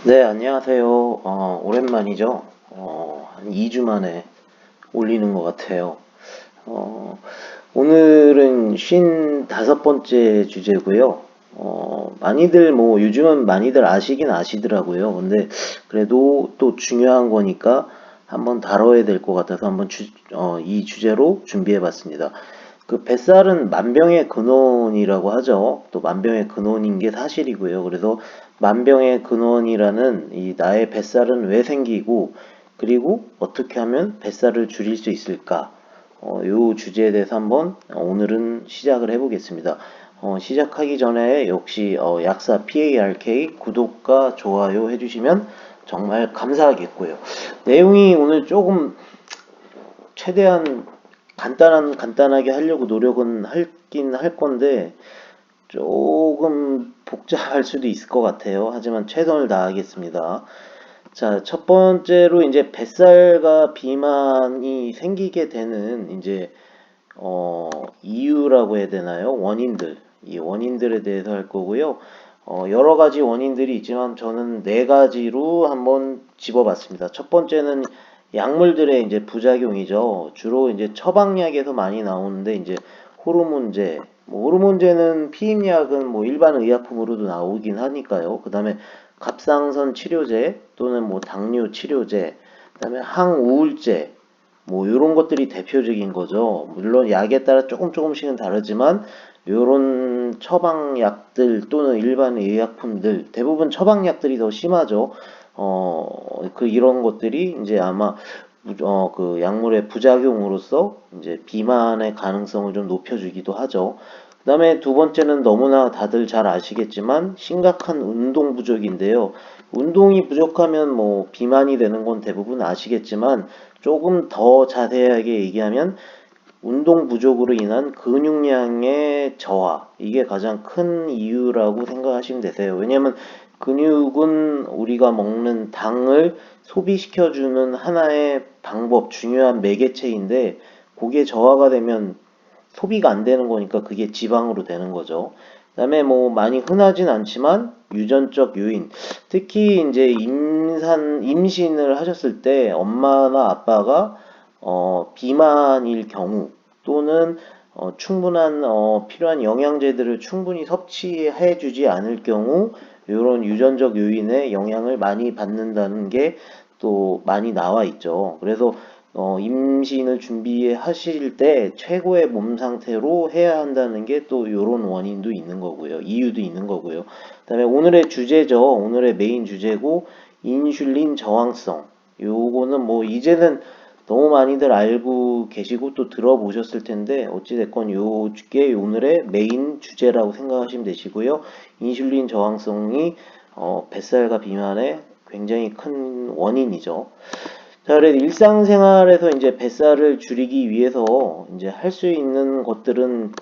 네, 안녕하세요. 오랜만이죠. 한 2주 만에 올리는 것 같아요. 어, 오늘은 55번째 주제고요. 많이들 요즘은 많이들 아시긴 아시더라고요. 근데 그래도 또 중요한 거니까 한번 다뤄야 될 것 같아서 이 주제로 준비해 봤습니다. 그 뱃살은 만병의 근원이라고 하죠. 또 만병의 근원인 게 사실이고요. 그래서 만병의 근원이라는 이 나의 뱃살은 왜 생기고 그리고 어떻게 하면 뱃살을 줄일 수 있을까? 요 주제에 대해서 한번 오늘은 시작을 해보겠습니다. 시작하기 전에 역시 약사 PARK 구독과 좋아요 해주시면 정말 감사하겠고요. 내용이 오늘 조금 최대한 간단하게 하려고 노력은 할긴 할 건데 조금 복잡할 수도 있을 것 같아요. 하지만 최선을 다하겠습니다. 자, 첫 번째로 이제 뱃살과 비만이 생기게 되는 이유라고 해야 되나요? 원인들. 이 원인들에 대해서 할 거고요. 여러 가지 원인들이 있지만 저는 네 가지로 한번 집어봤습니다. 첫 번째는 약물들의 이제 부작용이죠. 주로 이제 처방약에서 많이 나오는데 이제 호르몬제, 호르몬제는 피임약은 일반 의약품으로도 나오긴 하니까요. 그 다음에 갑상선 치료제 또는 당뇨 치료제, 그 다음에 항우울제, 요런 것들이 대표적인 거죠. 물론 약에 따라 조금씩은 다르지만 요런 처방약들 또는 일반 의약품들 대부분 처방약들이 더 심하죠. 이런 것들이 이제 아마 그 약물의 부작용으로서 이제 비만의 가능성을 좀 높여주기도 하죠. 그 다음에 두 번째는 너무나 다들 잘 아시겠지만 심각한 운동 부족인데요. 운동이 부족하면 비만이 되는 건 대부분 아시겠지만 조금 더 자세하게 얘기하면 운동 부족으로 인한 근육량의 저하, 이게 가장 큰 이유라고 생각하시면 되세요. 왜냐면 근육은 우리가 먹는 당을 소비시켜주는 하나의 방법, 중요한 매개체인데 그게 저하가 되면 소비가 안 되는 거니까 그게 지방으로 되는 거죠. 그다음에 많이 흔하진 않지만 유전적 요인, 특히 이제 임신을 하셨을 때 엄마나 아빠가 비만일 경우 또는 충분한 필요한 영양제들을 충분히 섭취해 주지 않을 경우 이런 유전적 요인의 영향을 많이 받는다는 게 또 많이 나와 있죠. 그래서 임신을 준비하실 때 최고의 몸 상태로 해야 한다는 게 또 이런 원인도 있는 거고요. 이유도 있는 거고요. 그다음에 오늘의 주제죠. 오늘의 메인 주제고 인슐린 저항성. 요거는 이제는 너무 많이들 알고 계시고 또 들어보셨을 텐데 어찌됐건 요게 오늘의 메인 주제라고 생각하시면 되시고요. 인슐린 저항성이 뱃살과 비만의 굉장히 큰 원인이죠. 자, 그래서 일상생활에서 이제 뱃살을 줄이기 위해서 이제 할 수 있는 것들은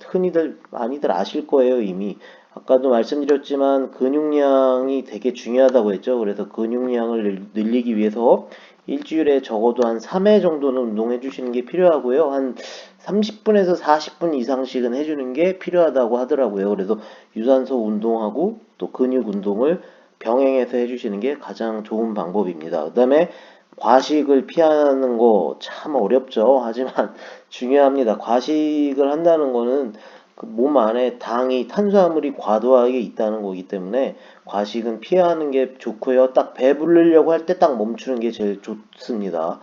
흔히들 많이들 아실 거예요, 이미. 아까도 말씀드렸지만 근육량이 되게 중요하다고 했죠. 그래서 근육량을 늘리기 위해서 일주일에 적어도 한 3회 정도는 운동해 주시는 게 필요하고요. 한 30분에서 40분 이상씩은 해주는 게 필요하다고 하더라고요. 그래서 유산소 운동하고 또 근육 운동을 병행해서 해주시는 게 가장 좋은 방법입니다. 그 다음에 과식을 피하는 거 참 어렵죠. 하지만 중요합니다. 과식을 한다는 거는 그 몸 안에 탄수화물이 과도하게 있다는 거기 때문에 과식은 피하는 게 좋고요. 딱 배부르려고 할 때 딱 멈추는 게 제일 좋습니다.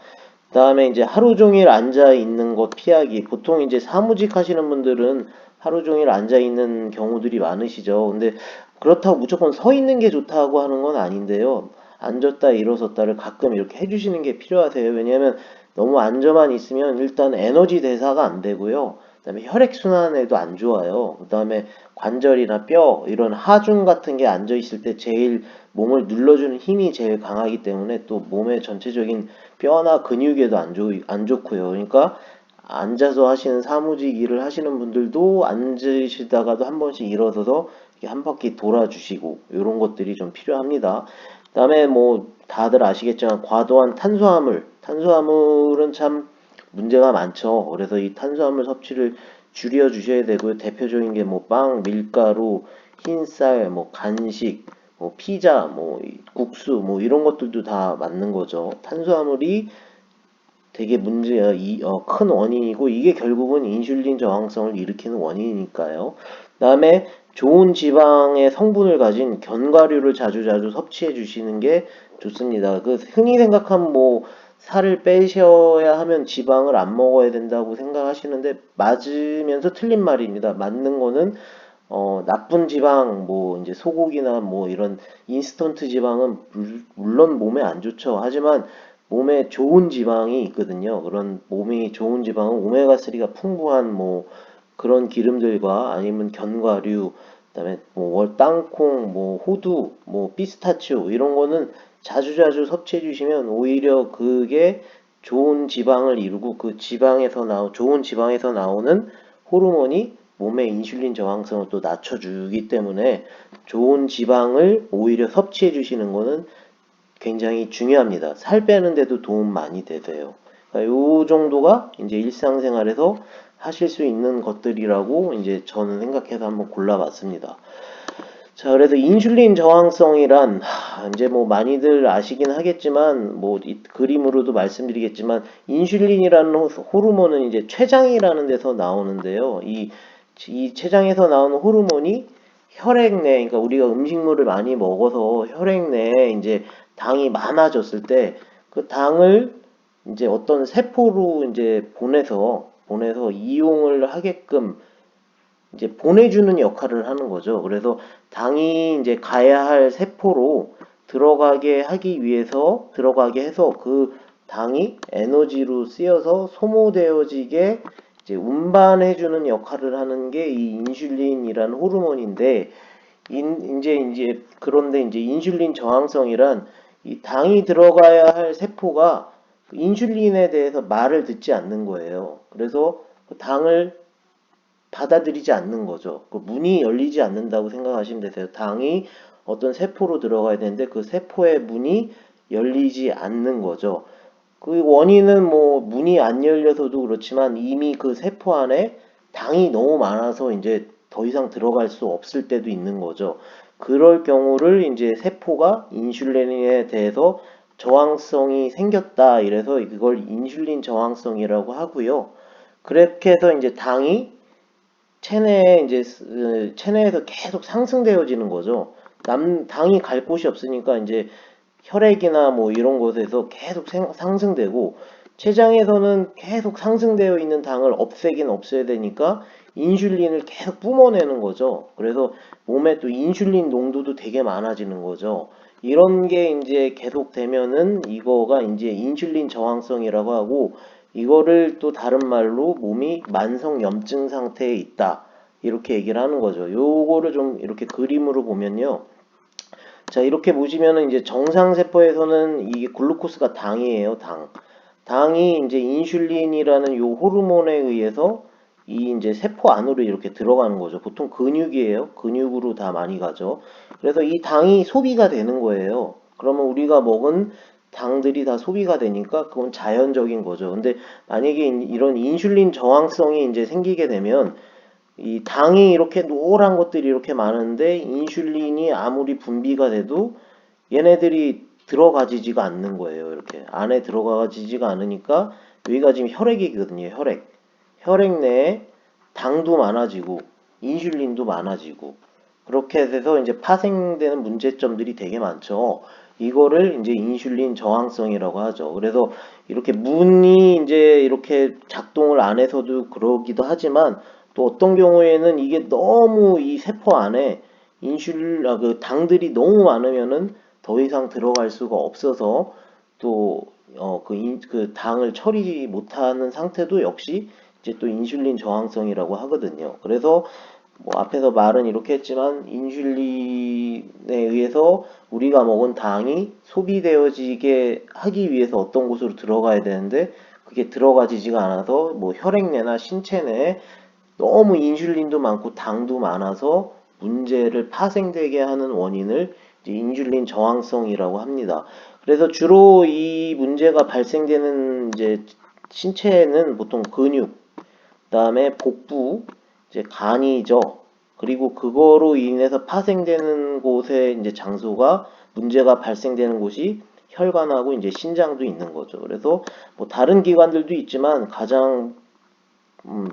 그다음에 이제 하루 종일 앉아 있는 것 피하기. 보통 이제 사무직 하시는 분들은 하루 종일 앉아 있는 경우들이 많으시죠. 근데 그렇다고 무조건 서 있는 게 좋다고 하는 건 아닌데요. 앉았다 일어섰다를 가끔 이렇게 해주시는 게 필요하세요. 왜냐하면 너무 앉아만 있으면 일단 에너지 대사가 안 되고요. 그다음에 혈액순환에도 안 좋아요. 그다음에 관절이나 뼈 이런 하중 같은 게 앉아 있을 때 제일 몸을 눌러주는 힘이 제일 강하기 때문에 또 몸의 전체적인 뼈나 근육에도 안 좋고요. 그러니까 앉아서 하시는 사무직 일을 하시는 분들도 앉으시다가도 한 번씩 일어서서 이렇게 한 바퀴 돌아주시고 이런 것들이 좀 필요합니다. 그다음에 다들 아시겠지만 과도한 탄수화물은 참 문제가 많죠. 그래서 이 탄수화물 섭취를 줄여 주셔야 되고요. 대표적인 게 빵, 밀가루, 흰쌀, 간식, 뭐 피자, 뭐 국수, 뭐 이런 것들도 다 맞는 거죠. 탄수화물이 되게 문제야. 큰 원인이고 이게 결국은 인슐린 저항성을 일으키는 원인이니까요. 그다음에 좋은 지방의 성분을 가진 견과류를 자주자주 섭취해 주시는 게 좋습니다. 그 흔히 생각한 뭐 살을 빼셔야 하면 지방을 안 먹어야 된다고 생각하시는데 맞으면서 틀린 말입니다. 맞는 거는 나쁜 지방, 뭐, 이제 소고기나 뭐 이런 인스턴트 지방은 물론 몸에 안 좋죠. 하지만 몸에 좋은 지방이 있거든요. 그런 몸이 좋은 지방은 오메가3가 풍부한 뭐 그런 기름들과 아니면 견과류, 그다음에 뭐 땅콩, 뭐 호두, 뭐 피스타치오 이런 거는 자주자주 섭취해 주시면 오히려 그게 좋은 지방을 이루고 그 좋은 지방에서 나오는 호르몬이 몸의 인슐린 저항성을 또 낮춰주기 때문에 좋은 지방을 오히려 섭취해 주시는 거는 굉장히 중요합니다. 살 빼는데도 도움 많이 되세요. 그러니까 요 정도가 이제 일상생활에서 하실 수 있는 것들이라고 이제 저는 생각해서 한번 골라봤습니다. 자, 그래서 인슐린 저항성이란 이제 뭐 많이들 아시긴 하겠지만 뭐 이 그림으로도 말씀드리겠지만 인슐린이라는 호르몬은 이제 췌장이라는 데서 나오는데요. 이 췌장에서 나오는 호르몬이 혈액 내, 그러니까 우리가 음식물을 많이 먹어서 혈액 내에 이제 당이 많아졌을 때 그 당을 이제 어떤 세포로 이제 보내서 이용을 하게끔 이제 보내주는 역할을 하는 거죠. 그래서 당이 이제 가야 할 세포로 들어가게 해서 그 당이 에너지로 쓰여서 소모되어지게 이제 운반해주는 역할을 하는 게 이 인슐린이라는 호르몬인데, 그런데 이제 인슐린 저항성이란 이 당이 들어가야 할 세포가 그 인슐린에 대해서 말을 듣지 않는 거예요. 그래서 그 당을 받아들이지 않는 거죠. 그 문이 열리지 않는다고 생각하시면 되세요. 당이 어떤 세포로 들어가야 되는데 그 세포의 문이 열리지 않는 거죠. 그 원인은 뭐 문이 안 열려서도 그렇지만 이미 그 세포 안에 당이 너무 많아서 이제 더 이상 들어갈 수 없을 때도 있는 거죠. 그럴 경우를 이제 세포가 인슐린에 대해서 저항성이 생겼다. 이래서 이걸 인슐린 저항성이라고 하고요. 그렇게 해서 이제 체내에서 계속 상승되어지는 거죠. 당이 갈 곳이 없으니까 이제 혈액이나 뭐 이런 곳에서 계속 상승되고 췌장에서는 계속 상승되어 있는 당을 없애긴 없애야 되니까 인슐린을 계속 뿜어내는 거죠. 그래서 몸에 또 인슐린 농도도 되게 많아지는 거죠. 이런 게 이제 계속 되면은 이거가 이제 인슐린 저항성이라고 하고 이거를 또 다른 말로 몸이 만성 염증 상태에 있다. 이렇게 얘기를 하는 거죠. 요거를 좀 이렇게 그림으로 보면요. 자, 이렇게 보시면은 이제 정상세포에서는 이게 글루코스가 당이에요, 당. 당이 이제 인슐린이라는 요 호르몬에 의해서 이 이제 세포 안으로 이렇게 들어가는 거죠. 보통 근육이에요. 근육으로 다 많이 가죠. 그래서 이 당이 소비가 되는 거예요. 그러면 우리가 먹은 당들이 다 소비가 되니까 그건 자연적인 거죠. 근데 만약에 이런 인슐린 저항성이 이제 생기게 되면 이 당이 이렇게 노란 것들이 이렇게 많은데 인슐린이 아무리 분비가 돼도 얘네들이 들어가지지가 않는 거예요. 이렇게 안에 들어가지지가 않으니까 여기가 지금 혈액이거든요. 혈액 내에 당도 많아지고 인슐린도 많아지고 그렇게 돼서 이제 파생되는 문제점들이 되게 많죠. 이거를 이제 인슐린 저항성이라고 하죠. 그래서 이렇게 문이 이제 이렇게 작동을 안 해서도 그러기도 하지만 또 어떤 경우에는 이게 너무 이 세포 안에 그 당들이 너무 많으면은 더 이상 들어갈 수가 없어서 또 그 당을 처리 못하는 상태도 역시 이제 또 인슐린 저항성이라고 하거든요. 그래서 뭐 앞에서 말은 이렇게 했지만 인슐린에 의해서 우리가 먹은 당이 소비되어지게 하기 위해서 어떤 곳으로 들어가야 되는데 그게 들어가지지가 않아서 뭐 혈액내나 신체 내에 너무 인슐린도 많고 당도 많아서 문제를 파생되게 하는 원인을 이제 인슐린 저항성이라고 합니다. 그래서 주로 이 문제가 발생되는 이제 신체는 보통 근육, 그다음에 복부, 이제 간이죠. 그리고 그거로 인해서 파생되는 곳에 이제 장소가 문제가 발생되는 곳이 혈관하고 이제 신장도 있는 거죠. 그래서 뭐 다른 기관들도 있지만 가장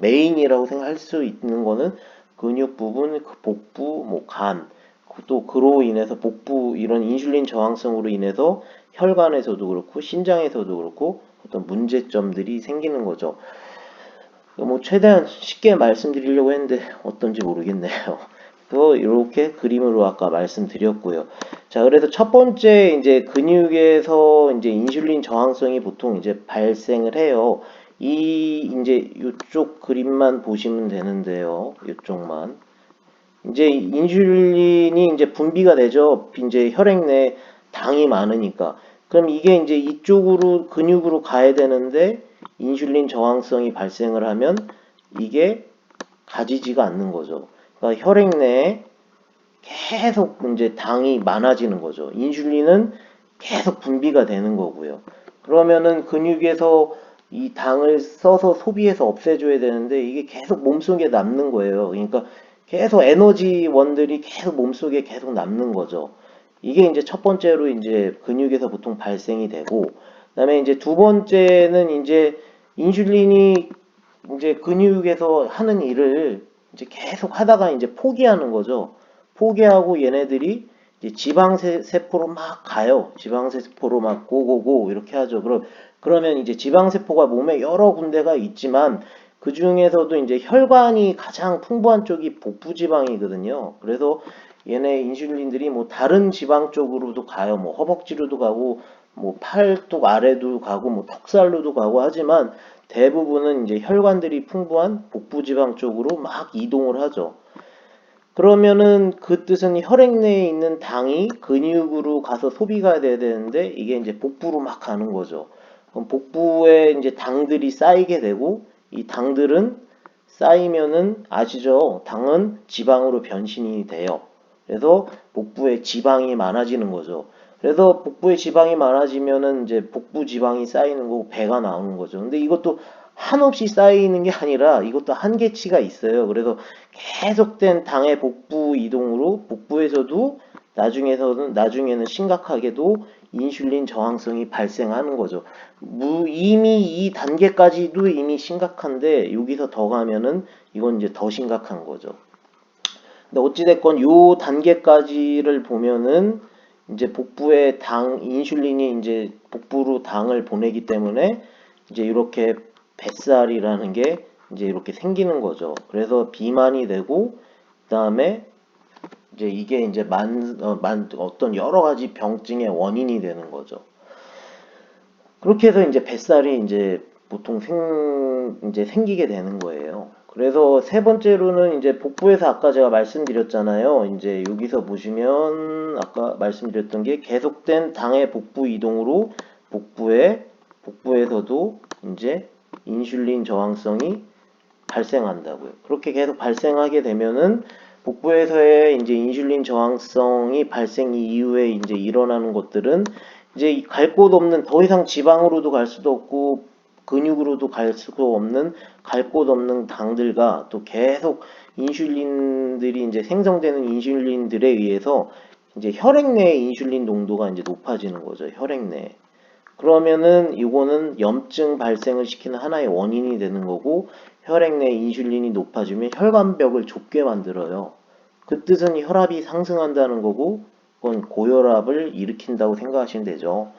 메인이라고 생각할 수 있는 거는 근육 부분, 그 복부, 뭐 간, 또 그로 인해서 복부 이런 인슐린 저항성으로 인해서 혈관에서도 그렇고 신장에서도 그렇고 어떤 문제점들이 생기는 거죠. 뭐 최대한 쉽게 말씀드리려고 했는데 어떤지 모르겠네요. 또 이렇게 그림으로 아까 말씀드렸고요. 자, 그래서 첫 번째 이제 근육에서 이제 인슐린 저항성이 보통 이제 발생을 해요. 이 이제 이쪽 그림만 보시면 되는데요. 이쪽만. 이제 인슐린이 이제 분비가 되죠. 이제 혈액 내에 당이 많으니까. 그럼 이게 이제 이쪽으로 근육으로 가야 되는데 인슐린 저항성이 발생을 하면 이게 가지지가 않는 거죠. 그러니까 혈액 내에 계속 이제 당이 많아지는 거죠. 인슐린은 계속 분비가 되는 거고요. 그러면은 근육에서 이 당을 써서 소비해서 없애줘야 되는데 이게 계속 몸속에 남는 거예요. 그러니까 계속 에너지원들이 계속 몸속에 계속 남는 거죠. 이게 이제 첫 번째로 이제 근육에서 보통 발생이 되고, 그다음에 이제 두 번째는 이제 인슐린이 이제 근육에서 하는 일을 이제 계속 하다가 이제 포기하는 거죠. 포기하고 얘네들이 이제 지방세포로 막 가요. 지방세포로 막 고고고 이렇게 하죠. 그러면 이제 지방세포가 몸에 여러 군데가 있지만 그 중에서도 이제 혈관이 가장 풍부한 쪽이 복부지방이거든요. 그래서 얘네 인슐린들이 뭐 다른 지방 쪽으로도 가요. 뭐 허벅지로도 가고 뭐 팔뚝 아래도 가고 뭐 턱살로도 가고 하지만 대부분은 이제 혈관들이 풍부한 복부지방 쪽으로 막 이동을 하죠. 그러면은 그 뜻은 혈액 내에 있는 당이 근육으로 가서 소비가 돼야 되는데 이게 이제 복부로 막 가는 거죠. 그럼 복부에 이제 당들이 쌓이게 되고 이 당들은 쌓이면은 아시죠? 당은 지방으로 변신이 돼요. 그래서 복부에 지방이 많아지는 거죠. 그래서 복부에 지방이 많아지면은 이제 복부 지방이 쌓이는 거고 배가 나오는 거죠. 근데 이것도 한없이 쌓이는 게 아니라 이것도 한계치가 있어요. 그래서 계속된 당의 복부 이동으로 복부에서도 나중에는 심각하게도 인슐린 저항성이 발생하는 거죠. 이미 이 단계까지도 이미 심각한데 여기서 더 가면은 이건 이제 더 심각한 거죠. 근데 어찌됐건 요 단계까지를 보면은 이제 복부에 인슐린이 이제 복부로 당을 보내기 때문에 이제 이렇게 뱃살이라는 게 이제 이렇게 생기는 거죠. 그래서 비만이 되고 그다음에 이제 이게 이제 어떤 여러 가지 병증의 원인이 되는 거죠. 그렇게 해서 이제 뱃살이 이제 보통 이제 생기게 되는 거예요. 그래서 세 번째로는 이제 복부에서 아까 제가 말씀드렸잖아요. 이제 여기서 보시면 아까 말씀드렸던 게 계속된 당의 복부 이동으로 복부에서도 이제 인슐린 저항성이 발생한다고요. 그렇게 계속 발생하게 되면은 복부에서의 이제 인슐린 저항성이 발생 이후에 이제 일어나는 것들은 이제 갈 곳 없는 더 이상 지방으로도 갈 수도 없고 근육으로도 갈 수도 없는 갈 곳 없는 당들과 또 계속 인슐린들이 이제 생성되는 인슐린들에 의해서 이제 혈액 내의 인슐린 농도가 이제 높아지는 거죠. 혈액 내에. 그러면은 이거는 염증 발생을 시키는 하나의 원인이 되는 거고 혈액 내 인슐린이 높아지면 혈관벽을 좁게 만들어요. 그 뜻은 혈압이 상승한다는 거고 그건 고혈압을 일으킨다고 생각하시면 되죠.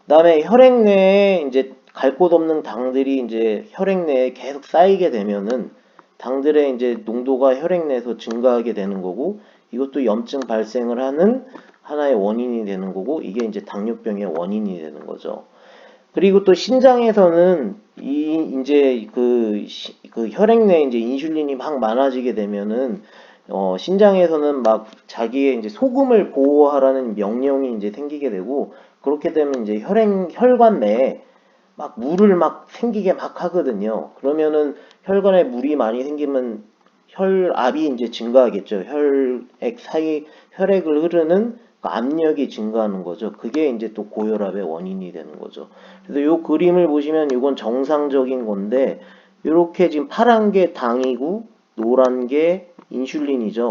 그다음에 혈액 내에 이제 갈 곳 없는 당들이 이제 혈액 내에 계속 쌓이게 되면은 당들의 이제 농도가 혈액 내에서 증가하게 되는 거고 이것도 염증 발생을 하는 하나의 원인이 되는 거고 이게 이제 당뇨병의 원인이 되는 거죠. 그리고 또 신장에서는 이제 그 혈액 내에 이제 인슐린이 막 많아지게 되면은 신장에서는 막 자기의 이제 소금을 보호하라는 명령이 이제 생기게 되고 그렇게 되면 이제 혈관 내에 막 물을 막 생기게 막 하거든요. 그러면은 혈관에 물이 많이 생기면 혈압이 이제 증가하겠죠. 혈액을 흐르는 그 압력이 증가하는 거죠. 그게 이제 또 고혈압의 원인이 되는 거죠. 그래서 요 그림을 보시면 이건 정상적인 건데 이렇게 지금 파란 게 당이고 노란 게 인슐린이죠.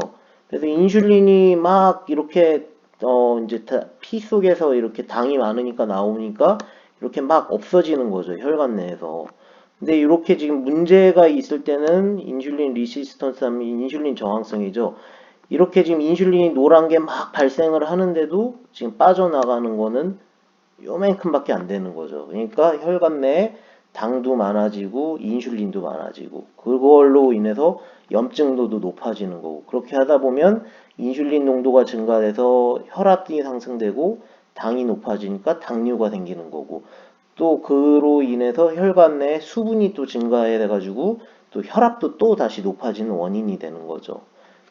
그래서 인슐린이 막 이렇게 이제 피 속에서 이렇게 당이 많으니까 나오니까 이렇게 막 없어지는 거죠. 혈관 내에서. 근데 이렇게 지금 문제가 있을 때는 인슐린 리시스턴스 하면 인슐린 저항성이죠. 이렇게 지금 인슐린이 노란 게 막 발생을 하는데도 지금 빠져나가는 거는 요만큼밖에 안 되는 거죠. 그러니까 혈관 내에 당도 많아지고 인슐린도 많아지고 그걸로 인해서 염증도도 높아지는 거고 그렇게 하다 보면 인슐린 농도가 증가돼서 혈압이 상승되고 당이 높아지니까 당뇨가 생기는 거고 또 그로 인해서 혈관 내에 수분이 또 증가해 가지고 또 혈압도 또 다시 높아지는 원인이 되는 거죠.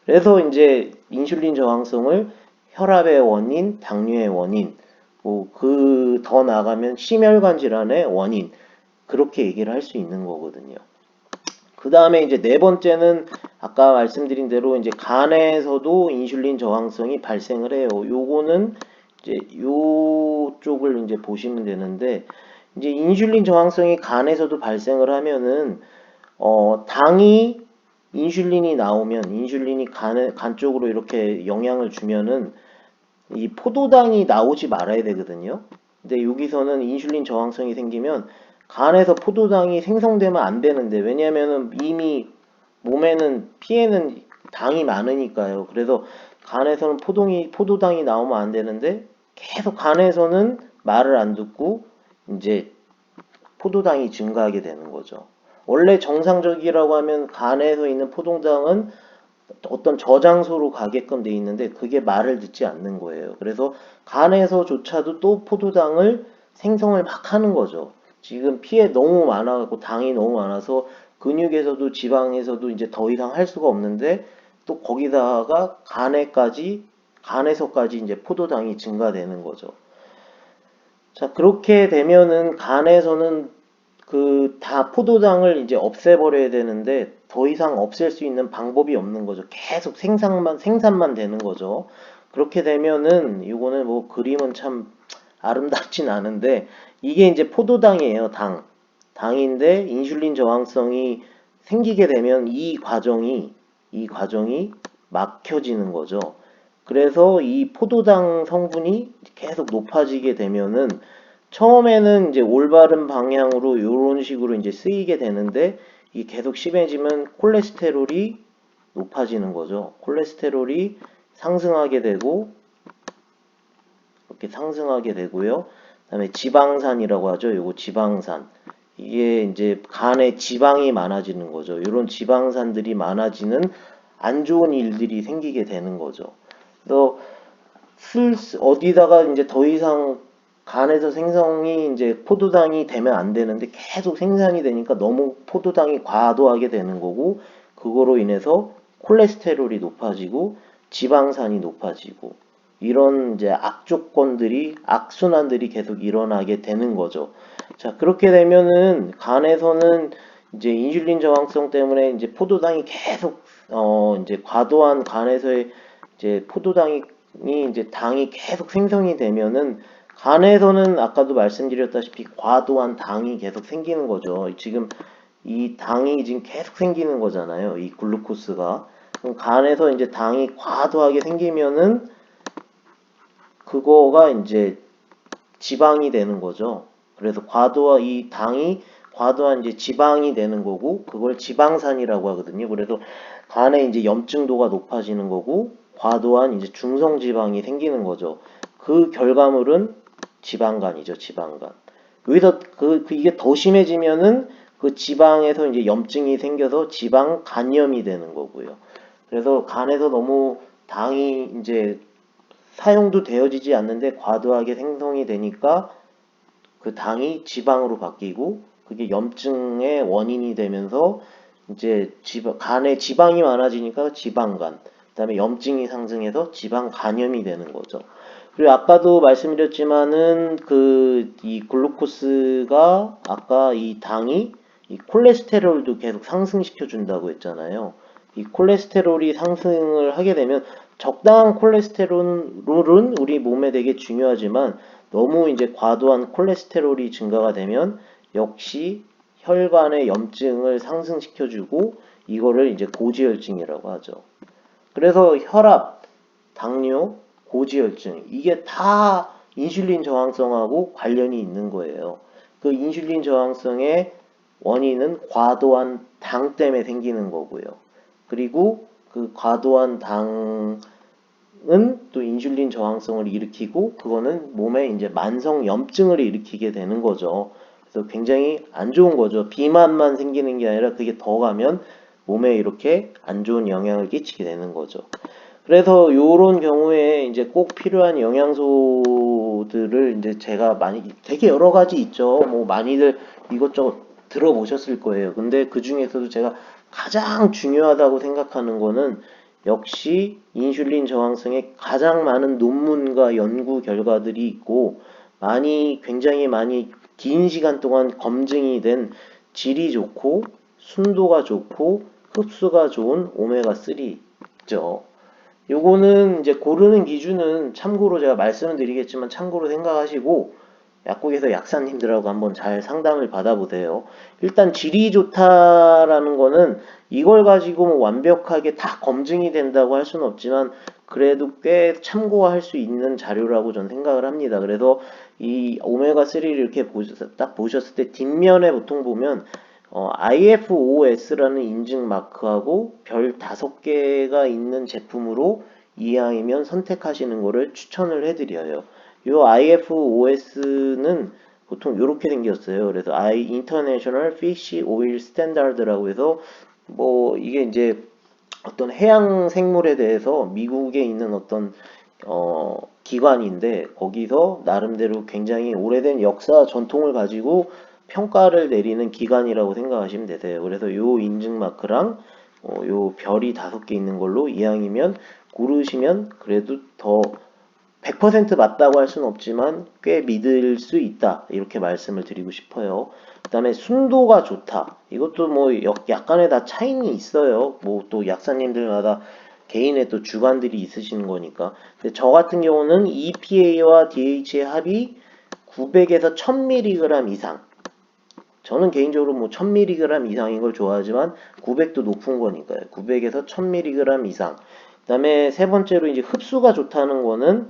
그래서 이제 인슐린 저항성을 혈압의 원인, 당뇨의 원인, 뭐 그 더 나가면 심혈관 질환의 원인 그렇게 얘기를 할 수 있는 거거든요. 그 다음에 이제 네 번째는 아까 말씀드린 대로 이제 간에서도 인슐린 저항성이 발생을 해요. 요거는 이제 요 쪽을 이제 보시면 되는데 이제 인슐린 저항성이 간에서도 발생을 하면은 당이 인슐린이 나오면 인슐린이 간 쪽으로 이렇게 영향을 주면은 이 포도당이 나오지 말아야 되거든요. 근데 여기서는 인슐린 저항성이 생기면 간에서 포도당이 생성되면 안 되는데 왜냐면은 이미 몸에는 피에는 당이 많으니까요. 그래서 간에서는 포도당이 나오면 안 되는데 계속 간에서는 말을 안 듣고 이제 포도당이 증가하게 되는 거죠. 원래 정상적이라고 하면 간에서 있는 포도당은 어떤 저장소로 가게끔 돼 있는데 그게 말을 듣지 않는 거예요. 그래서 간에서조차도 또 포도당을 생성을 막 하는 거죠. 지금 피에 너무 많아갖고 당이 너무 많아서 근육에서도 지방에서도 이제 더 이상 할 수가 없는데 또 거기다가 간에서까지 이제 포도당이 증가되는 거죠. 자, 그렇게 되면은 간에서는 그 다 포도당을 이제 없애버려야 되는데 더 이상 없앨 수 있는 방법이 없는 거죠. 계속 생산만 되는 거죠. 그렇게 되면은 이거는 뭐 그림은 참 아름답진 않은데 이게 이제 포도당이에요. 당인데 인슐린 저항성이 생기게 되면 이 과정이 막혀지는 거죠. 그래서 이 포도당 성분이 계속 높아지게 되면은 처음에는 이제 올바른 방향으로 이런 식으로 이제 쓰이게 되는데 이 계속 심해지면 콜레스테롤이 높아지는 거죠. 콜레스테롤이 상승하게 되고 이렇게 상승하게 되고요. 그다음에 지방산이라고 하죠. 요거 지방산. 이게 이제 간에 지방이 많아지는 거죠. 이런 지방산들이 많아지는 안 좋은 일들이 생기게 되는 거죠. 그래서 어디다가 이제 더 이상 간에서 생성이 이제 포도당이 되면 안 되는데 계속 생산이 되니까 너무 포도당이 과도하게 되는 거고 그거로 인해서 콜레스테롤이 높아지고 지방산이 높아지고 이런 이제 악순환들이 계속 일어나게 되는 거죠. 자, 그렇게 되면은 간에서는 이제 인슐린 저항성 때문에 이제 포도당이 계속 이제 과도한 간에서의 이제 포도당이 이제 당이 계속 생성이 되면은 간에서는 아까도 말씀드렸다시피 과도한 당이 계속 생기는 거죠. 지금 이 당이 지금 계속 생기는 거잖아요. 이 글루코스가. 그럼 간에서 이제 당이 과도하게 생기면은 그거가 이제 지방이 되는 거죠. 그래서 이 당이 과도한 이제 지방이 되는 거고 그걸 지방산이라고 하거든요. 그래서 간에 이제 염증도가 높아지는 거고 과도한 이제 중성지방이 생기는 거죠. 그 결과물은 지방간이죠, 지방간. 여기서 이게 더 심해지면은 그 지방에서 이제 염증이 생겨서 지방 간염이 되는 거고요. 그래서 간에서 너무 당이 이제 사용도 되어지지 않는데 과도하게 생성이 되니까 그 당이 지방으로 바뀌고 그게 염증의 원인이 되면서 이제 간에 지방이 많아지니까 지방간, 그다음에 염증이 상승해서 지방 간염이 되는 거죠. 그리고 아까도 말씀드렸지만은 이 글루코스가 아까 이 당이 이 콜레스테롤도 계속 상승시켜 준다고 했잖아요. 이 콜레스테롤이 상승을 하게 되면 적당한 콜레스테롤은 우리 몸에 되게 중요하지만 너무 이제 과도한 콜레스테롤이 증가가 되면 역시 혈관의 염증을 상승시켜주고 이거를 이제 고지혈증이라고 하죠. 그래서 혈압, 당뇨, 고지혈증 이게 다 인슐린 저항성하고 관련이 있는 거예요. 그 인슐린 저항성의 원인은 과도한 당 때문에 생기는 거고요. 그리고 그 과도한 당은 또 인슐린 저항성을 일으키고 그거는 몸에 이제 만성 염증을 일으키게 되는 거죠. 그래서 굉장히 안 좋은 거죠. 비만만 생기는 게 아니라 그게 더 가면 몸에 이렇게 안 좋은 영향을 끼치게 되는 거죠. 그래서 요런 경우에 이제 꼭 필요한 영양소들을 이제 제가 많이 되게 여러 가지 있죠. 뭐 많이들 이것저것 들어보셨을 거예요. 근데 그 중에서도 제가 가장 중요하다고 생각하는 거는 역시 인슐린 저항성에 가장 많은 논문과 연구 결과들이 있고 굉장히 많이 긴 시간 동안 검증이 된 질이 좋고 순도가 좋고 흡수가 좋은 오메가3죠. 요거는 이제 고르는 기준은 참고로 제가 말씀을 드리겠지만 참고로 생각하시고 약국에서 약사님들하고 한번 잘 상담을 받아보세요. 일단 질이 좋다라는 거는 이걸 가지고 뭐 완벽하게 다 검증이 된다고 할 수는 없지만 그래도 꽤 참고할 수 있는 자료라고 저는 생각을 합니다. 그래서 이 오메가3를 이렇게 딱 보셨을 때 뒷면에 보통 보면 IFOS라는 인증 마크하고 별 5개가 있는 제품으로 이왕이면 선택하시는 거를 추천을 해드려요. 이 IFOS는 보통 이렇게 생겼어요. 그래서 International Fish Oil Standard라고 해서 뭐 이게 이제 어떤 해양 생물에 대해서 미국에 있는 어떤 기관인데 거기서 나름대로 굉장히 오래된 역사 전통을 가지고 평가를 내리는 기관이라고 생각하시면 되세요. 그래서 요 인증 마크랑 요 별이 5개 있는 걸로 이왕이면 고르시면 그래도 더 100% 맞다고 할 수는 없지만 꽤 믿을 수 있다. 이렇게 말씀을 드리고 싶어요. 그 다음에 순도가 좋다. 이것도 뭐 약간의 다 차이는 있어요. 뭐 또 약사님들마다 개인의 또 주관들이 있으시는 거니까. 근데 저 같은 경우는 EPA와 DHA 합이 900에서 1000mg 이상. 저는 개인적으로 뭐 1000mg 이상인 걸 좋아하지만 900도 높은 거니까요. 900에서 1000mg 이상. 그 다음에 세 번째로 이제 흡수가 좋다는 거는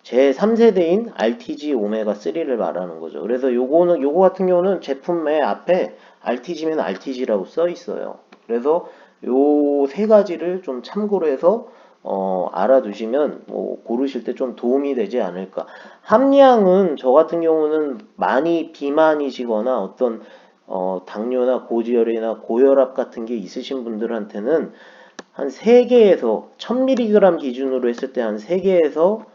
제 3세대인 RTG 오메가3를 말하는 거죠. 그래서 요거 같은 경우는 제품의 앞에 RTG면 RTG라고 써 있어요. 그래서 요 세 가지를 좀 참고로 해서 알아두시면 뭐 고르실 때 좀 도움이 되지 않을까. 함량은 저 같은 경우는 많이 비만이시거나 어떤 당뇨나 고지혈이나 고혈압 같은 게 있으신 분들한테는 한 3개에서 1000mg 기준으로 했을 때 한 3개에서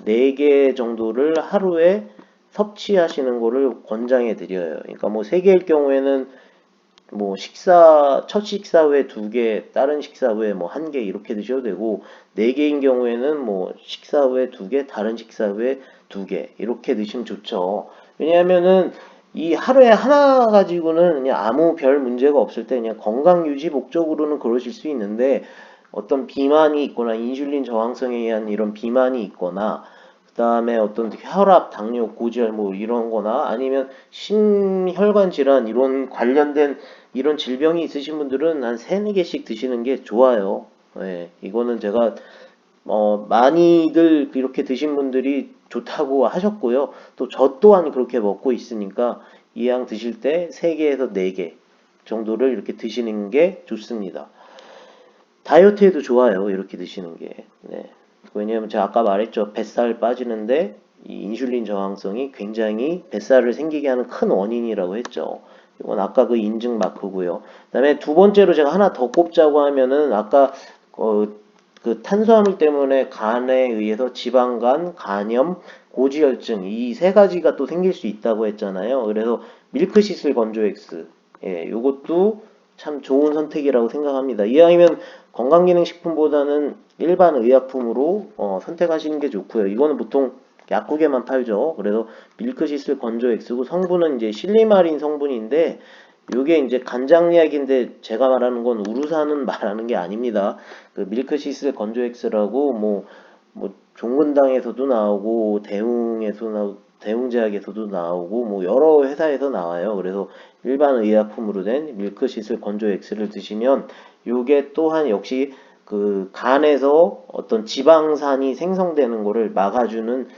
4개 정도를 하루에 섭취하시는 거를 권장해 드려요. 그러니까 뭐 3개일 경우에는 뭐 첫 식사 후에 2개, 다른 식사 후에 뭐 1개 이렇게 드셔도 되고 4개인 경우에는 뭐 식사 후에 2개, 다른 식사 후에 2개 이렇게 드시면 좋죠. 왜냐하면은 이 하루에 하나 가지고는 그냥 아무 별 문제가 없을 때 그냥 건강 유지 목적으로는 그러실 수 있는데 어떤 비만이 있거나 인슐린 저항성에 의한 이런 비만이 있거나 그 다음에 어떤 혈압, 당뇨, 고지혈 뭐 이런 거나 아니면 심혈관 질환 이런 관련된 이런 질병이 있으신 분들은 한 3-4개씩 드시는 게 좋아요. 예, 이거는 제가 많이들 이렇게 드신 분들이 좋다고 하셨고요. 또 저 또한 그렇게 먹고 있으니까 이왕 드실 때 3개에서 4개 정도를 이렇게 드시는 게 좋습니다. 다이어트에도 좋아요. 이렇게 드시는 게. 네. 왜냐면 제가 아까 말했죠. 뱃살 빠지는데 이 인슐린 저항성이 굉장히 뱃살을 생기게 하는 큰 원인이라고 했죠. 이건 아까 그 인증 마크고요. 그다음에 두 번째로 제가 하나 더 꼽자고 하면은 아까 그 탄수화물 때문에 간에 의해서 지방간, 간염, 고지혈증 이 3가지가 또 생길 수 있다고 했잖아요. 그래서 밀크시슬 건조 X 요것도 참 좋은 선택이라고 생각합니다. 이왕이면 건강기능식품보다는 일반 의약품으로 선택하시는 게 좋고요. 이거는 보통 약국에만 팔죠. 그래서 밀크시슬 건조 X고 성분은 이제 실리마린 성분인데 요게 이제 간장약인데 제가 말하는 건 우루사는 말하는 게 아닙니다. 그 밀크시슬 건조 X라고 뭐 종근당에서도 나오고 대웅제약에서도 나오고 뭐 여러 회사에서 나와요. 그래서 일반 의약품으로 된 밀크시슬 건조 X를 드시면 요게 또한 역시 그 간에서 어떤 지방산이 생성되는 거를 막아주는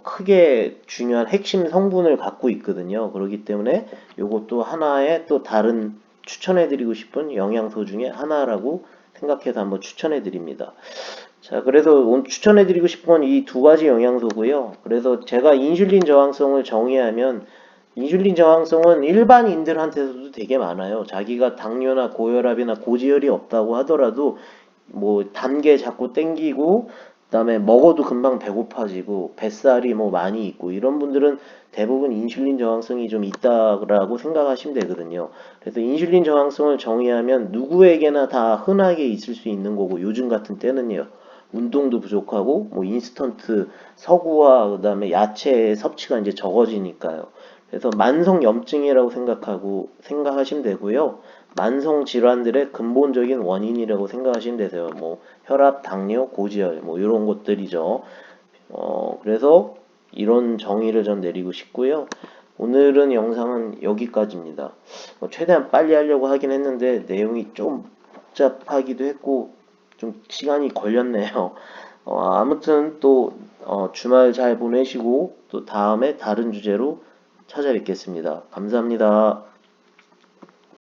크게 중요한 핵심 성분을 갖고 있거든요. 그렇기 때문에 요것도 하나의 또 다른 추천해드리고 싶은 영양소 중에 하나라고 생각해서 한번 추천해드립니다. 자, 그래서 오늘 추천해드리고 싶은 건 이 두 가지 영양소고요. 그래서 제가 인슐린 저항성을 정의하면 인슐린 저항성은 일반인들한테서도 되게 많아요. 자기가 당뇨나 고혈압이나 고지혈이 없다고 하더라도 뭐 단 게 자꾸 땡기고 그다음에 먹어도 금방 배고파지고 뱃살이 뭐 많이 있고 이런 분들은 대부분 인슐린 저항성이 좀 있다라고 생각하시면 되거든요. 그래서 인슐린 저항성을 정의하면 누구에게나 다 흔하게 있을 수 있는 거고 요즘 같은 때는요. 운동도 부족하고 뭐 인스턴트 서구와 그다음에 야채 섭취가 이제 적어지니까요. 그래서 만성 염증이라고 생각하시면 되고요. 만성 질환들의 근본적인 원인이라고 생각하시면 되세요. 뭐 혈압, 당뇨, 고지혈 뭐 이런 것들이죠. 그래서 이런 정의를 전 내리고 싶고요. 오늘은 영상은 여기까지입니다. 최대한 빨리 하려고 하긴 했는데 내용이 좀 복잡하기도 했고 좀 시간이 걸렸네요. 아무튼 또 주말 잘 보내시고 또 다음에 다른 주제로 찾아뵙겠습니다. 감사합니다.